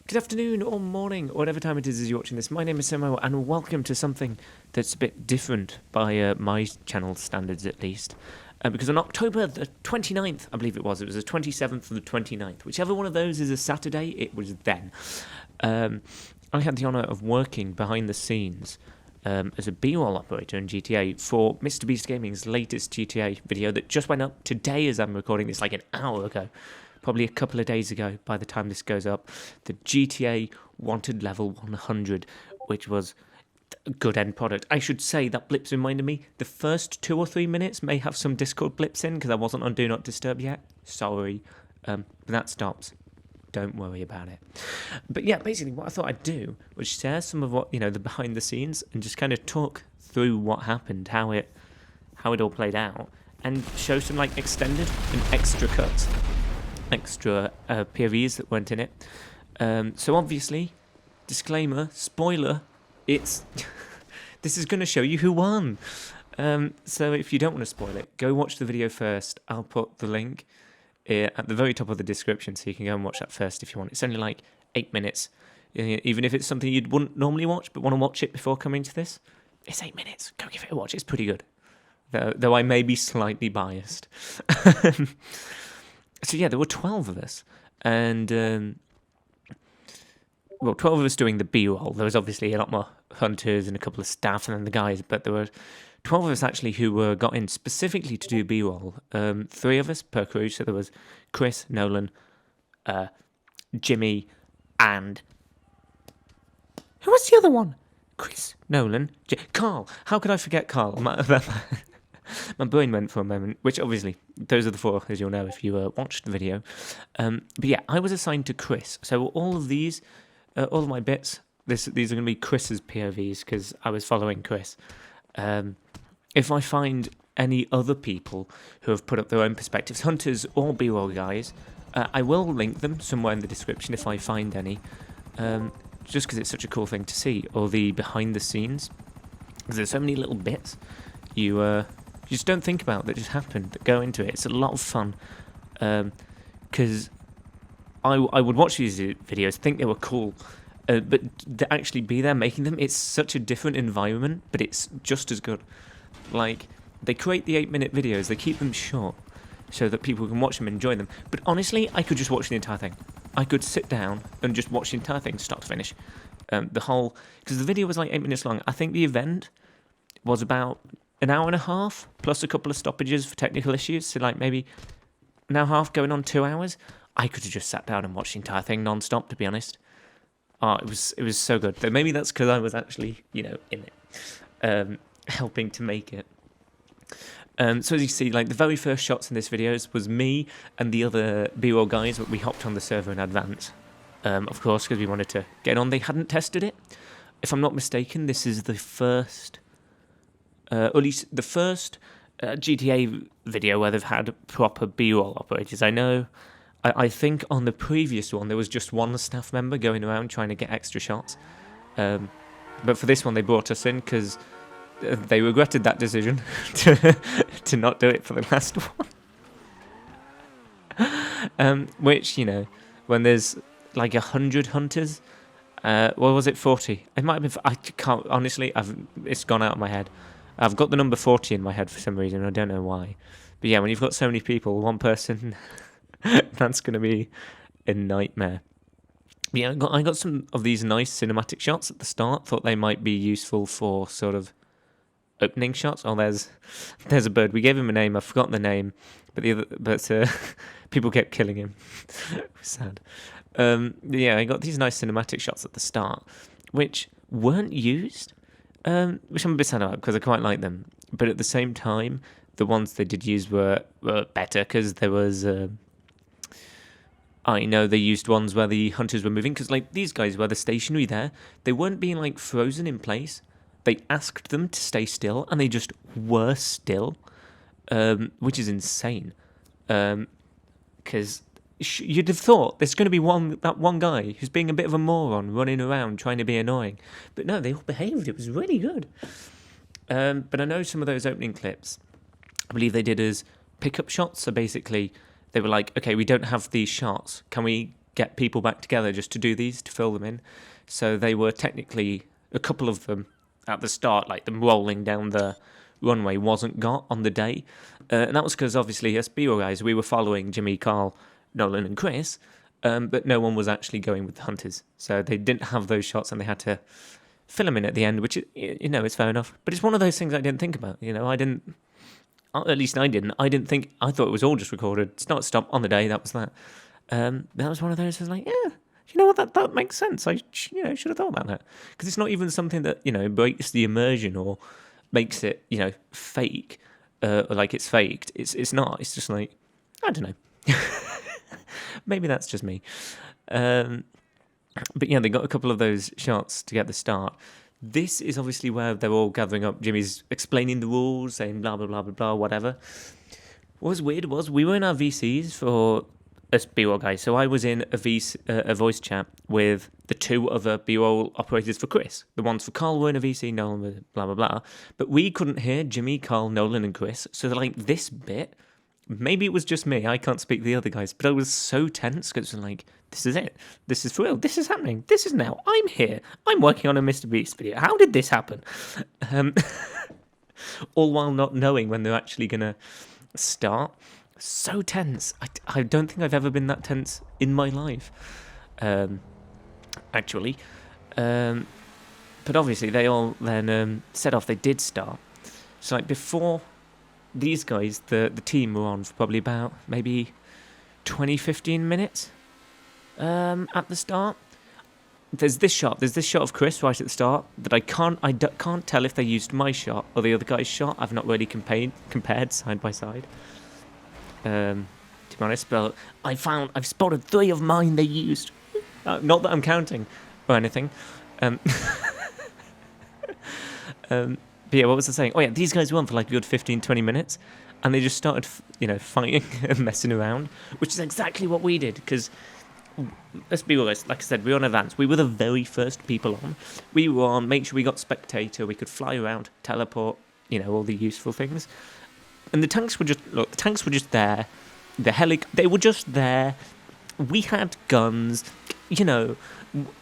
Good afternoon or morning or whatever time it is as you're watching this. My name is Simmo and welcome to something that's a bit different by my channel standards at least. Because on October the 29th, I believe it was the 27th or the 29th, whichever one of those is a Saturday, it was then. I had the honour of working behind the scenes as a B-roll operator in GTA for MrBeastGaming's latest GTA video that just went up today as I'm recording this, like an hour ago. Probably a couple of days ago by the time this goes up, the GTA Wanted Level 100, which was a good end product. I should say that blips reminded me, the first 2 or 3 minutes may have some Discord blips in because I wasn't on Do Not Disturb yet. Sorry. But that stops. Don't worry about it. But yeah, basically what I thought I'd do was share some of what, the behind the scenes and just kind of talk through what happened, how it all played out, and show some like extended and extra cuts. Extra POVs that weren't in it. So obviously, disclaimer, spoiler, it's this is going to show you who won. So if you don't want to spoil it, go watch the video first. I'll put the link at the very top of the description so you can go and watch that first if you want. It's only like 8 minutes. Even if it's something you wouldn't normally watch but want to watch it before coming to this, it's 8 minutes. Go give it a watch. It's pretty good. Though I may be slightly biased. So yeah, there were 12 of us, and 12 of us doing the B-roll. There was obviously a lot more hunters and a couple of staff and then the guys, but there were 12 of us actually who got in specifically to do B-roll. 3 of us per crew, so there was Chris, Nolan, Jimmy, and... who was the other one? Chris, Nolan, Carl. How could I forget Carl? My brain went for a moment, which obviously, those are the 4, as you'll know if you watched the video. But yeah, I was assigned to Chris. So all of these, all of my bits, these are going to be Chris's POVs, because I was following Chris. If I find any other people who have put up their own perspectives, hunters or B-roll guys, I will link them somewhere in the description if I find any, just because it's such a cool thing to see, or the behind the scenes. Because there's so many little bits you just don't think about that just happened, that go into it. It's a lot of fun, because I would watch these videos, think they were cool, but to actually be there making them, it's such a different environment, but it's just as good. Like, they create the 8-minute videos, they keep them short, so that people can watch them and enjoy them. But honestly, I could just watch the entire thing. I could sit down and just watch the entire thing, start to finish. Because the video was like 8 minutes long. I think the event was about an hour and a half, plus a couple of stoppages for technical issues, so like maybe an hour and a half going on 2 hours. I could have just sat down and watched the entire thing non-stop, to be honest. It was so good. Though maybe that's because I was actually, in it, helping to make it. So as you see, like the very first shots in this video was me and the other B-roll guys, but we hopped on the server in advance, of course, because we wanted to get on. They hadn't tested it. If I'm not mistaken, this is the first... or at least the first GTA video where they've had proper B-roll operators. I think on the previous one there was just one staff member going around trying to get extra shots. But for this one they brought us in because they regretted that decision to not do it for the last one. Which, when there's like 100 hunters, what was it, 40? It might have been, I can't, honestly, it's gone out of my head. I've got the number 40 in my head for some reason. I don't know why. But yeah, when you've got so many people, one person, that's going to be a nightmare. But yeah, I got some of these nice cinematic shots at the start. Thought they might be useful for sort of opening shots. Oh, there's a bird. We gave him a name. I've forgotten the name. But people kept killing him. It was sad. Yeah, I got these nice cinematic shots at the start, which weren't used. Which I'm a bit sad about because I quite like them, but at the same time, the ones they did use were better because there was. I know they used ones where the hunters were moving because, like, these guys were stationary there. They weren't being like frozen in place. They asked them to stay still, and they just were still, which is insane. Because you'd have thought there's going to be that one guy who's being a bit of a moron running around trying to be annoying. But no, they all behaved. It was really good. But I know some of those opening clips, I believe they did as pickup shots. So basically, they were like, okay, we don't have these shots. Can we get people back together just to do these, to fill them in. So they were technically, a couple of them at the start, like them rolling down the runway, wasn't got on the day. And that was because obviously us B-roll guys, we were following Jimmy, Carl, Nolan and Chris, but no one was actually going with the hunters. So they didn't have those shots and they had to fill them in at the end, which, you know, it's fair enough. But it's one of those things I didn't think about, you know, at least I didn't. I thought it was all just recorded. Start, stop, on the day, that was that. That was one of those, I was like, yeah, you know what, that makes sense. I should have thought about that. Because it's not even something that, you know, breaks the immersion or makes it, you know, fake, or like it's faked. It's not. It's just like, I don't know. Maybe that's just me. But yeah, they got a couple of those shots to get the start. This is obviously where they're all gathering up. Jimmy's explaining the rules, saying blah, blah, blah, blah, blah, whatever. What was weird was we were in our VCs for us B-roll guys. So I was in a voice chat with the two other B-roll operators for Chris. The ones for Carl were in a VC, Nolan was blah, blah, blah. But we couldn't hear Jimmy, Carl, Nolan and Chris. So like this bit, maybe it was just me. I can't speak to the other guys. But I was so tense because I'm like, this is it. This is for real. This is happening. This is now. I'm here. I'm working on a MrBeast video. How did this happen? All while not knowing when they're actually going to start. So tense. I don't think I've ever been that tense in my life. Actually. But obviously they all then set off. They did start. So like before these guys, the team were on for probably about maybe 20-15 minutes at the start. There's this shot of Chris right at the start that I can't tell if they used my shot or the other guy's shot. I've not really compared side by side. To be honest, but I've spotted 3 of mine they used. Not that I'm counting or anything. But yeah, what was I saying? Oh yeah, these guys were on for like a good 15-20 minutes, and they just started, you know, fighting and messing around, which is exactly what we did. Because let's be honest, like I said, we were on advance. We were the very first people on. We were on. Make sure we got spectator. We could fly around, teleport, you know, all the useful things. And the tanks were just there. They were just there. We had guns. You know,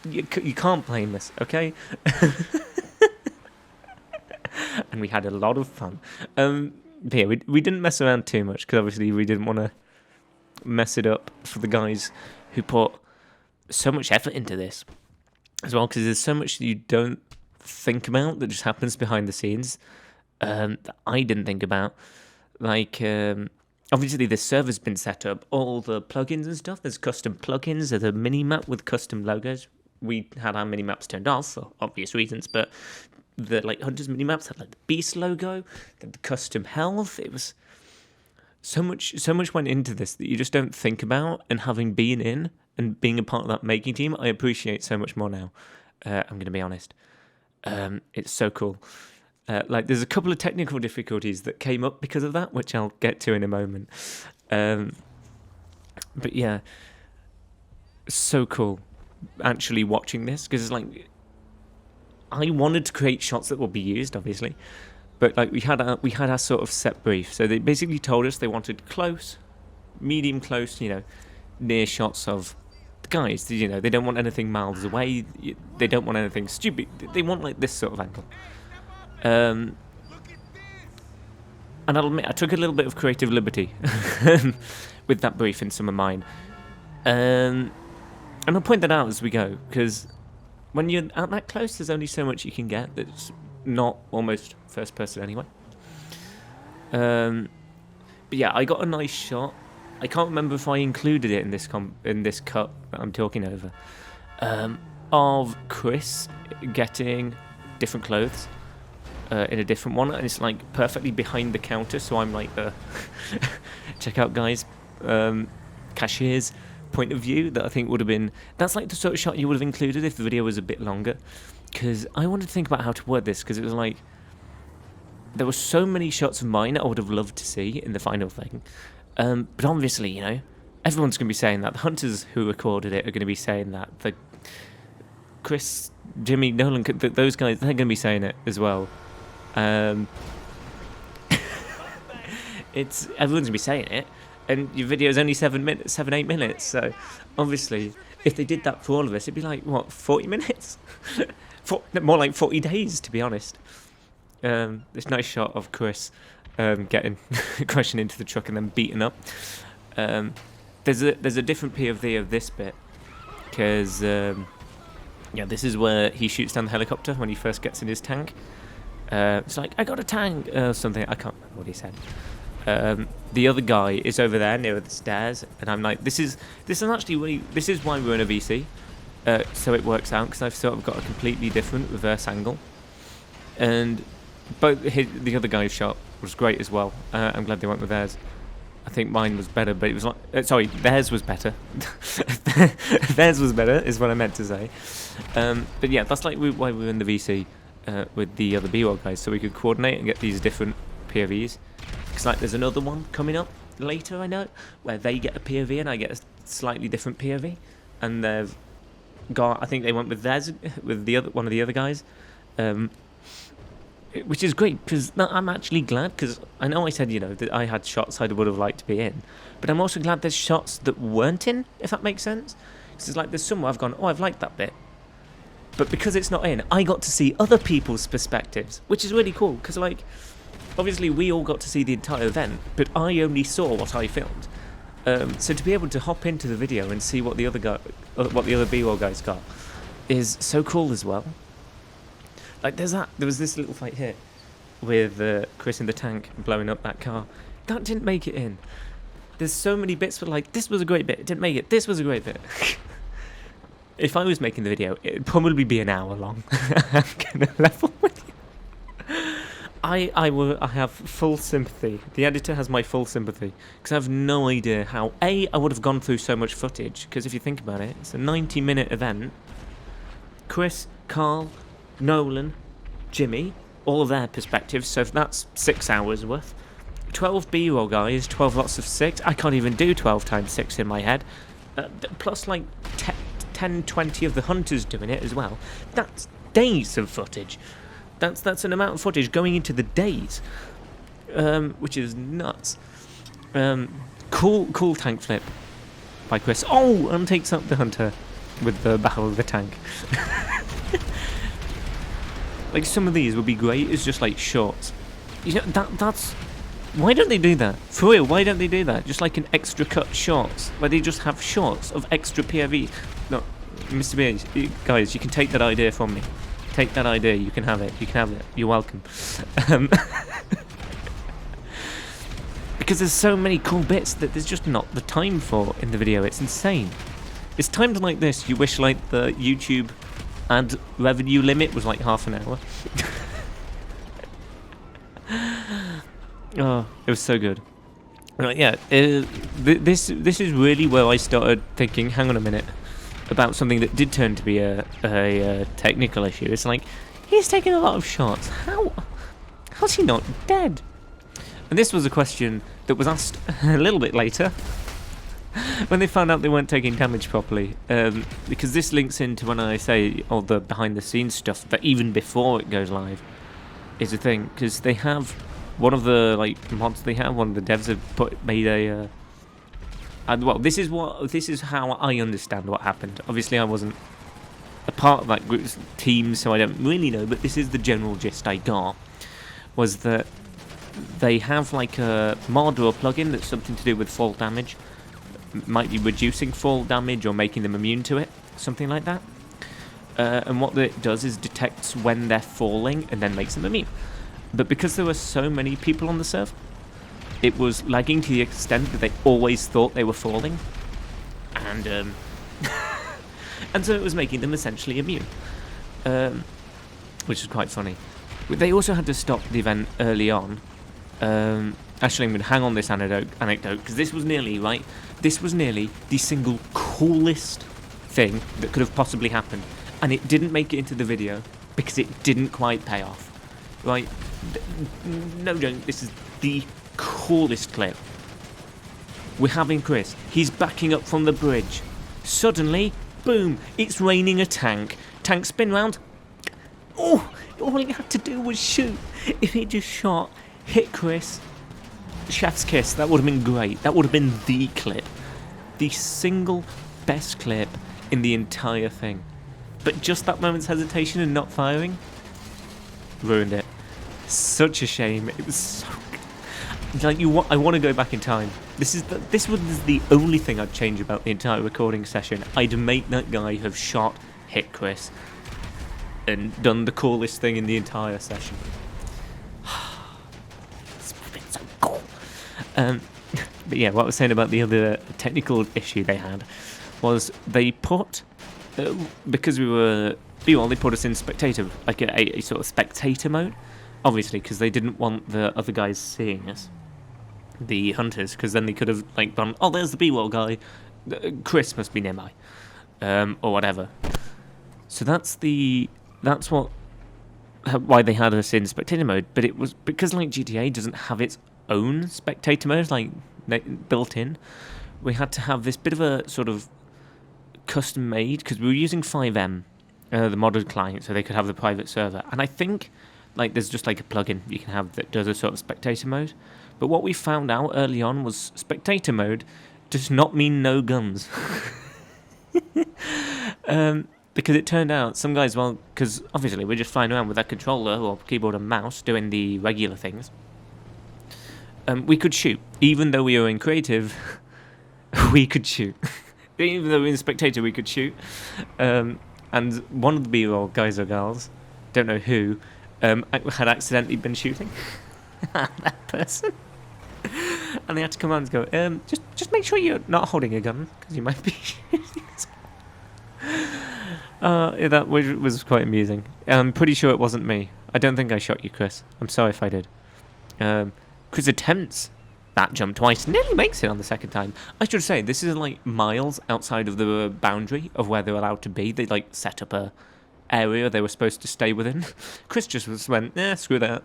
you can't blame us, okay? And we had a lot of fun. But yeah, we didn't mess around too much because obviously we didn't want to mess it up for the guys who put so much effort into this as well, because there's so much that you don't think about that just happens behind the scenes that I didn't think about. Like, obviously the server's been set up, all the plugins and stuff, there's custom plugins, there's a mini-map with custom logos. We had our mini-maps turned off for obvious reasons, but the like Hunters mini-maps had like the Beast logo, the custom health. It was so much went into this that you just don't think about, and having been in and being a part of that making team, I appreciate so much more now. I'm going to be honest. It's so cool. Like, there's a couple of technical difficulties that came up because of that, which I'll get to in a moment. But yeah, so cool actually watching this, because it's like, I wanted to create shots that will be used, obviously, but like we had our sort of set brief. So they basically told us they wanted close, medium close, you know, near shots of the guys. You know, they don't want anything miles away. They don't want anything stupid. They want like this sort of angle. And I'll admit, I took a little bit of creative liberty with that brief in some of mine. And I'll point that out as we go, because when you're out that close, there's only so much you can get that's not almost first person anyway. But yeah, I got a nice shot. I can't remember if I included it in this cut that I'm talking over, of Chris getting different clothes. In a different one, and it's like perfectly behind the counter, so I'm like the check out guys, cashier's point of view. That I think would have been, that's like the sort of shot you would have included if the video was a bit longer, because I wanted to think about how to word this, because it was like there were so many shots of mine I would have loved to see in the final thing, but obviously, you know, everyone's going to be saying that. The hunters who recorded it are going to be saying that. The Chris, Jimmy, Nolan, those guys, they're going to be saying it as well. Everyone's gonna be saying it, and your video is only 7-8 minutes, so obviously if they did that for all of us, it'd be like, what, 40 minutes? More like 40 days, to be honest. This nice shot of Chris getting crashing into the truck and then beaten up. There's a different POV of this bit, because this is where he shoots down the helicopter when he first gets in his tank. It's like, I got a tank, something, I can't remember what he said. The other guy is over there near the stairs, and I'm like, this is actually really, this is why we're in a VC, so it works out, because I've sort of got a completely different reverse angle, and the other guy's shot was great as well. I'm glad they went with theirs. I think mine was better, but it was like, sorry, theirs was better. Theirs was better is what I meant to say. But yeah, that's like why we're in the VC with the other B-roll guys, so we could coordinate and get these different POVs. Because like there's another one coming up later, I know, where they get a POV and I get a slightly different POV, and they've got, I think they went with theirs with one of the other guys. Which is great, because I'm actually glad, because I know I said, that I had shots I would have liked to be in, but I'm also glad there's shots that weren't in, if that makes sense. Because it's like there's somewhere I've gone, oh, I've liked that bit, but because it's not in, I got to see other people's perspectives, which is really cool, because like, obviously we all got to see the entire event, but I only saw what I filmed. So to be able to hop into the video and see what the other B-roll guys got is so cool as well. Like there was this little fight here with Chris in the tank blowing up that car. That didn't make it in. There's so many bits where like, this was a great bit, it didn't make it, this was a great bit. If I was making the video, it'd probably be an hour long. I'm gonna level with you. I have full sympathy. The editor has my full sympathy, because I have no idea how I would have gone through so much footage, because if you think about it, it's a 90-minute event. Chris, Carl, Nolan, Jimmy, all of their perspectives, so that's 6 hours worth. 12 B-roll guys, 12 lots of 6. I can't even do 12 times 6 in my head. Plus like 10, 20 of the hunters doing it as well. That's days of footage. That's an amount of footage going into the days, which is nuts. Cool tank flip by Chris. Oh, and takes up the hunter with the barrel of the tank. Like, some of these would be great as just, like, shorts. That's... Why don't they do that? For real, why don't they do that? Just, like, an extra cut shorts, where they just have shorts of extra POV. No, MrBeast, guys, you can take that idea from me. Take that idea, you can have it. You can have it. You're welcome. Because there's so many cool bits that there's just not the time for in the video. It's insane. It's timed like this. You wish, like, the YouTube ad revenue limit was like half an hour. Oh, it was so good. Right, yeah. This is really where I started thinking, hang on a minute, about something that did turn to be a technical issue. It's like, he's taking a lot of shots. How's he not dead? And this was a question that was asked a little bit later, when they found out they weren't taking damage properly, because this links into when I say all the behind-the-scenes stuff that even before it goes live is a thing, because they have one of the mods they have, one of the devs have made a. Well, this is how I understand what happened. Obviously, I wasn't a part of that group's team, so I don't really know. But this is the general gist I got: was that they have like a mod or a plugin that's something to do with fall damage. Might be reducing fall damage or making them immune to it, something like that. And what it does is detects when they're falling and then makes them immune. But because there were so many people on the server, it was lagging to the extent that they always thought they were falling, and and so it was making them essentially immune, which is quite funny. But they also had to stop the event early on. Actually, I'm going to hang on this anecdote because this was nearly the single coolest thing that could have possibly happened, and it didn't make it into the video because it didn't quite pay off. Right? No joke, this is the coolest clip. We're having Chris. He's backing up from the bridge. Suddenly, boom, it's raining a tank. Tank spin round. Oh, all he had to do was shoot. If he just shot, hit Chris, chef's kiss, that would have been great. That would have been the clip. The single best clip in the entire thing. But just that moment's hesitation and not firing ruined it. Such a shame. It was so good. Like I want to go back in time. This was the only thing I'd change about the entire recording session. I'd make that guy have hit Chris, and done the coolest thing in the entire session. It's been so cool. But yeah, what I was saying about the other technical issue they had was they put, because they put us in spectator, like a sort of spectator mode, obviously, because they didn't want the other guys seeing us, the hunters, because then they could have like gone, oh, there's the B-roll guy, Chris must be nearby, or whatever. So that's why they had us in spectator mode. But it was because like GTA doesn't have its own spectator mode like built in. We had to have this bit of a sort of custom made, because we were using 5M, the modded client, so they could have the private server. And I think like there's just like a plugin you can have that does a sort of spectator mode. But what we found out early on was spectator mode does not mean no guns. Because it turned out some guys, well, because obviously we're just flying around with that controller or keyboard and mouse doing the regular things. We could shoot, even though we were in creative. We could shoot, even though we were in spectator. We could shoot, and one of the B-roll guys or girls, don't know who, had accidentally been shooting that person, and they had to come out and go, just make sure you're not holding a gun because you might be shooting. Yeah, that was quite amusing. I'm pretty sure it wasn't me. I don't think I shot you, Chris. I'm sorry if I did. Chris attempts that jump twice, nearly makes it on the second time. I should say, this is like miles outside of the boundary of where they're allowed to be. They like set up a area they were supposed to stay within. Chris just went, screw that,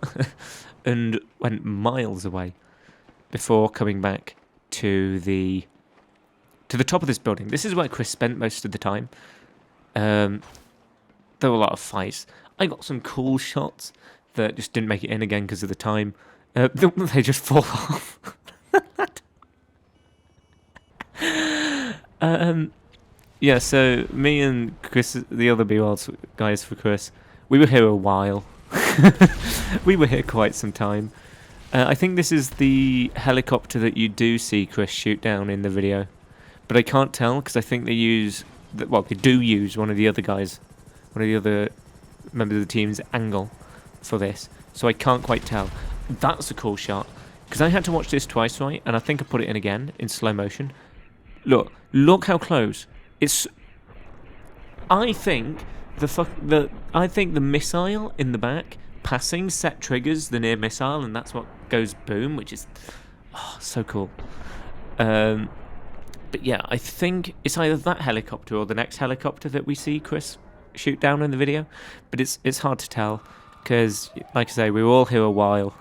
and went miles away before coming back to the top of this building. This is where Chris spent most of the time. There were a lot of fights. I got some cool shots that just didn't make it in again because of the time. They just fall off. Yeah, so me and Chris, the other B-roll guys for Chris, we were here a while. We were here quite some time. I think this is the helicopter that you do see Chris shoot down in the video. But I can't tell because I think they do use one of the other guys, one of the other members of the team's angle for this. So I can't quite tell. That's a cool shot. Because I had to watch this twice, right? And I think I put it in again in slow motion. Look how close. I think the missile in the back passing set triggers the near missile, and that's what goes boom, which is so cool. But yeah, I think it's either that helicopter or the next helicopter that we see Chris shoot down in the video. But it's hard to tell because, like I say, we were all here a while.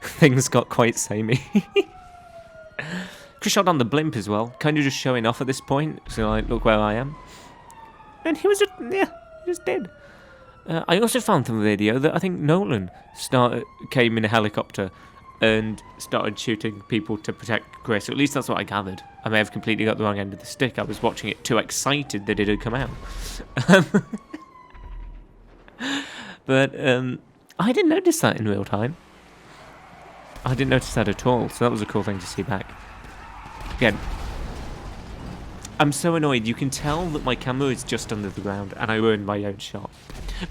Things got quite samey. Chris shot on the blimp as well, kind of just showing off at this point. So like, look where I am. And he was just dead. I also found from the video that I think Nolan came in a helicopter and started shooting people to protect Chris. Or at least that's what I gathered. I may have completely got the wrong end of the stick. I was watching it too excited that it had come out. But I didn't notice that in real time. I didn't notice that at all, so that was a cool thing to see back. Again, I'm so annoyed. You can tell that my camera is just under the ground, and I ruined my own shot.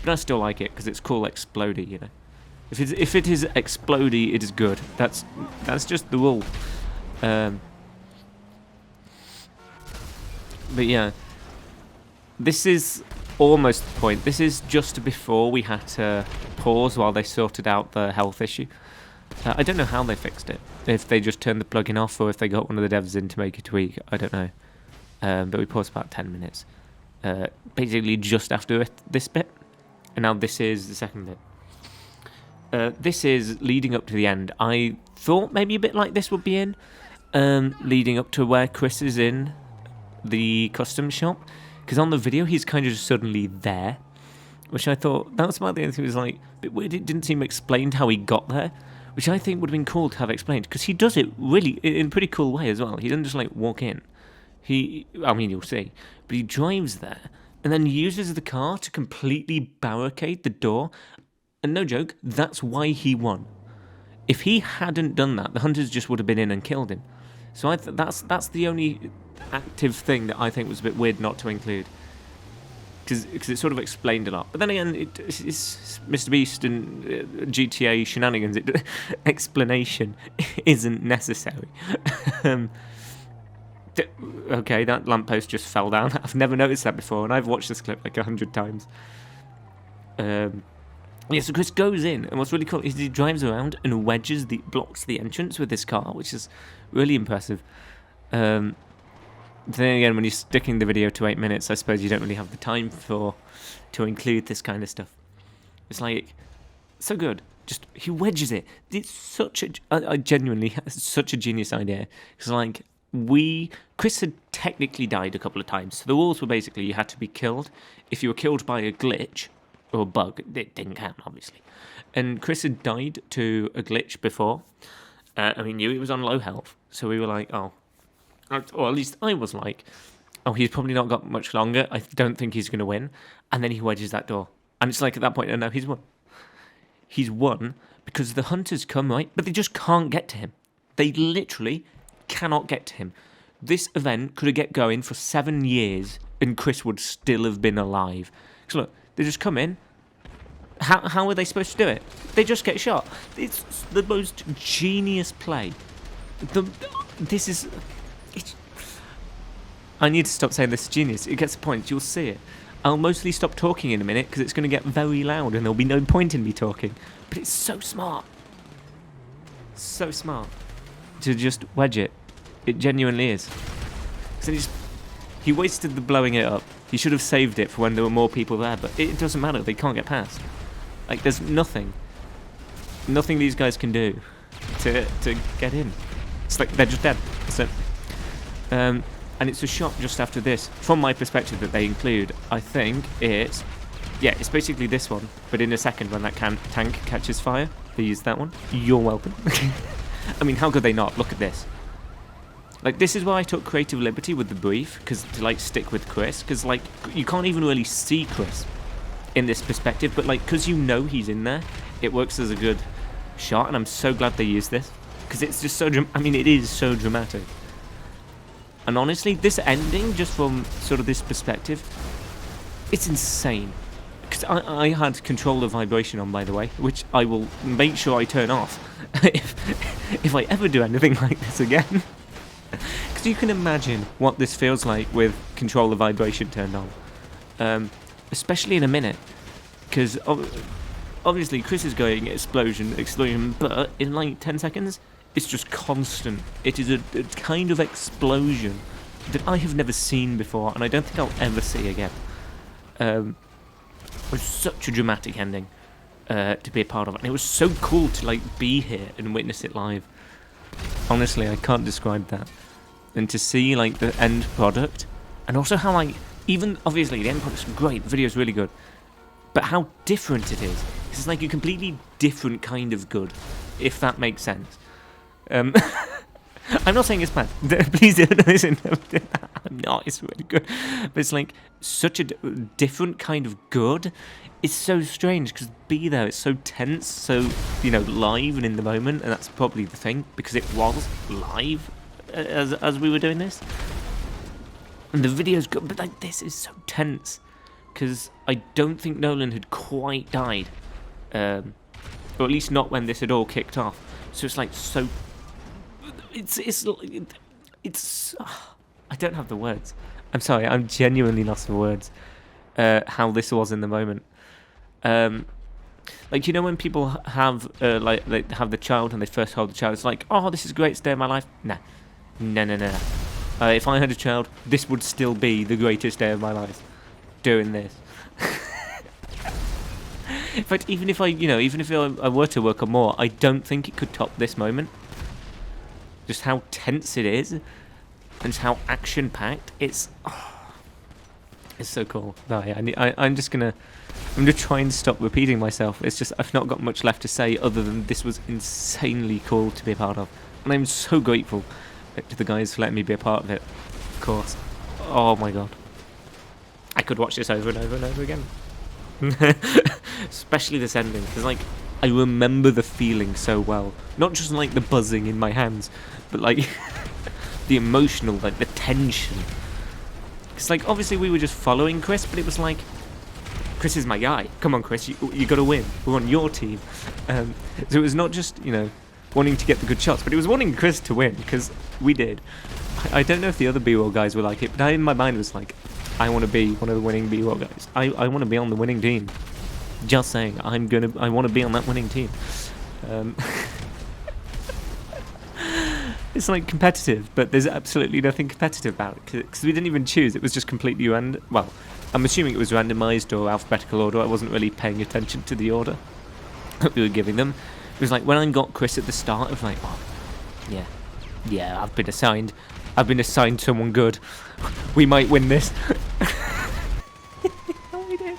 But I still like it, because it's cool explodey, you know. If it is explodey, it is good. That's just the rule. But yeah, this is almost the point. This is just before we had to pause while they sorted out the health issue. I don't know how they fixed it. If they just turned the plugin off, or if they got one of the devs in to make a tweak, I don't know. But we paused about 10 minutes. Basically just after this bit. And now this is the second bit. This is leading up to the end. I thought maybe a bit like this would be in. Leading up to where Chris is in the custom shop. Because on the video, he's kind of just suddenly there. Which I thought, that was about the only thing. It was like, a bit weird. It didn't seem explained how he got there. Which I think would have been cool to have explained. Because he does it really in a pretty cool way as well. He doesn't just like walk in. I mean, you'll see, but he drives there and then uses the car to completely barricade the door. And no joke, that's why he won. If he hadn't done that, the hunters just would have been in and killed him. So that's the only active thing that I think was a bit weird not to include. Because it sort of explained a lot. But then again, it's Mr. Beast and GTA shenanigans. Explanation isn't necessary. Okay, that lamppost just fell down. I've never noticed that before, and I've watched this clip like 100 times. Yeah, so Chris goes in, and what's really cool is he drives around and blocks the entrance with his car, which is really impressive. Then again, when you're sticking the video to 8 minutes, I suppose you don't really have the time to include this kind of stuff. It's like, so good. Just, he wedges it. It's such I genuinely, such a genius idea. Because like, Chris had technically died a couple of times. So the rules were basically you had to be killed. If you were killed by a glitch or a bug, it didn't count, obviously. And Chris had died to a glitch before. And we knew he was on low health. So we were like, oh. Or at least I was like, oh, he's probably not got much longer. I don't think he's going to win. And then he wedges that door. And it's like at that point, no, he's won. He's won because the hunters come, right? But they just can't get to him. They literally cannot get to him. This event could have get going for 7 years and Chris would still have been alive. So look, they just come in. How are they supposed to do it? They just get shot. It's the most genius play. I need to stop saying this is genius. It gets the point. You'll see it. I'll mostly stop talking in a minute because it's going to get very loud and there'll be no point in me talking. But it's so smart. So smart. To just wedge it. It genuinely is. So he wasted the blowing it up. He should have saved it for when there were more people there, but it doesn't matter. They can't get past. Like, there's nothing these guys can do to get in. It's like they're just dead. That's it. And it's a shot just after this, from my perspective, that they include. I think it's basically this one, but in a second when that tank catches fire, they use that one. You're welcome. I mean, how could they not? Look at this. Like, this is why I took creative liberty with the brief, to like stick with Chris, because like you can't even really see Chris in this perspective, but like because you know he's in there, it works as a good shot, and I'm so glad they used this because it's just so. It is so dramatic. And honestly, this ending, just from sort of this perspective, it's insane. Because I had control of vibration on, by the way, which I will make sure I turn off if I ever do anything like this again. Because you can imagine what this feels like with control of vibration turned on. Especially in a minute. Because obviously Chris is going explosion, but in like 10 seconds, it's just constant. It is a kind of explosion that I have never seen before, and I don't think I'll ever see again. It was such a dramatic ending to be a part of it, and it was so cool to like be here and witness it live. Honestly, I can't describe that. And to see like the end product, and also how like even obviously the end product's great, the video's really good, but how different it is. It's like a completely different kind of good, if that makes sense. I'm not saying it's bad. Please don't listen. I'm not. It's really good. But it's like such a different kind of good. It's so strange because be there, it's so tense, so, live and in the moment, and that's probably the thing, because it was live as we were doing this. And the video's good, but like this is so tense because I don't think Nolan had quite died. Or at least not when this had all kicked off. So it's like so... It's I don't have the words. I'm sorry, I'm genuinely lost for words. How this was in the moment. Like, when people have they have the child and they first hold the child, it's like, oh, this is the greatest day of my life. No. If I had a child, this would still be the greatest day of my life. Doing this. In fact, even if I were to work on more, I don't think it could top this moment. Just how tense it is, and just how action-packed. It's so cool. No, yeah, I'm gonna try and stop repeating myself. It's just I've not got much left to say other than this was insanely cool to be a part of, and I'm so grateful to the guys for letting me be a part of it. Of course. Oh my god. I could watch this over and over and over again. Especially this ending, because like I remember the feeling so well. Not just like the buzzing in my hands, but like the emotional, like the tension. Because like obviously we were just following Chris, but it was like, Chris is my guy. Come on, Chris, you got to win. We're on your team. So it was not just, you know, wanting to get the good shots, but it was wanting Chris to win, because we did. I don't know if the other B-roll guys were like it, but in my mind was like, I want to be one of the winning B-roll guys. I want to be on the winning team. Just saying, I want to be on that winning team. It's like competitive, but there's absolutely nothing competitive about it, because we didn't even choose. It was just completely random. Well, I'm assuming it was randomized or alphabetical order. I wasn't really paying attention to the order that we were giving them. It was like when I got Chris at the start, I was like, oh, yeah, I've been assigned someone good. We might win this. We did.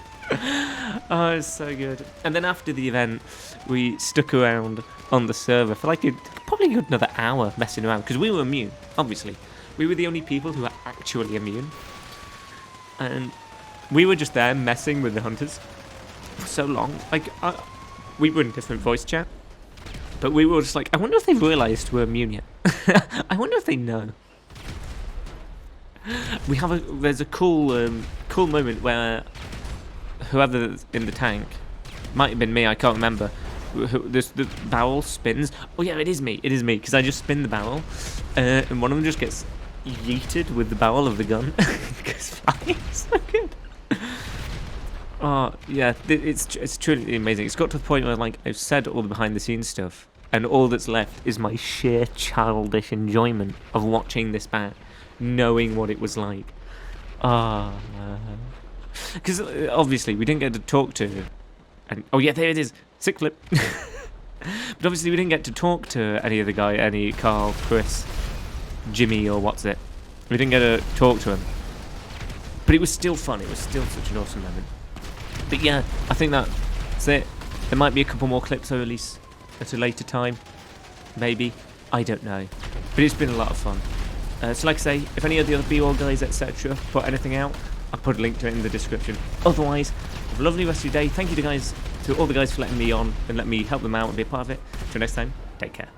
Oh, it's so good. And then after the event, we stuck around on the server for like probably another hour messing around, because we were immune, obviously. We were the only people who were actually immune. And we were just there messing with the hunters for so long. Like, we were in different voice chat, but we were just like, I wonder if they've realised we're immune yet. I wonder if they know. There's a cool moment where whoever's in the tank, might have been me, I can't remember. The barrel spins. Oh yeah, it is me, because I just spin the barrel, and one of them just gets yeeted with the barrel of the gun. It goes flying. So good. Oh yeah, it's truly amazing. It's got to the point where like I've said all the behind the scenes stuff, and all that's left is my sheer childish enjoyment of watching this back, knowing what it was like. Because obviously we didn't get to talk to, and oh yeah, there it is, sick flip. But obviously we didn't get to talk to any of the guy, any Carl, Chris, Jimmy, or what's it. We didn't get to talk to him, but it was still fun. It was still such an awesome moment. But yeah, I think that's it. There might be a couple more clips I release at a later time, maybe. I don't know, but it's been a lot of fun. So like I say, if any of the other B-roll guys, etc., put anything out, I'll put a link to it in the description. Otherwise, have a lovely rest of your day. Thank you to all the guys for letting me on and letting me help them out and be a part of it. Till next time, take care.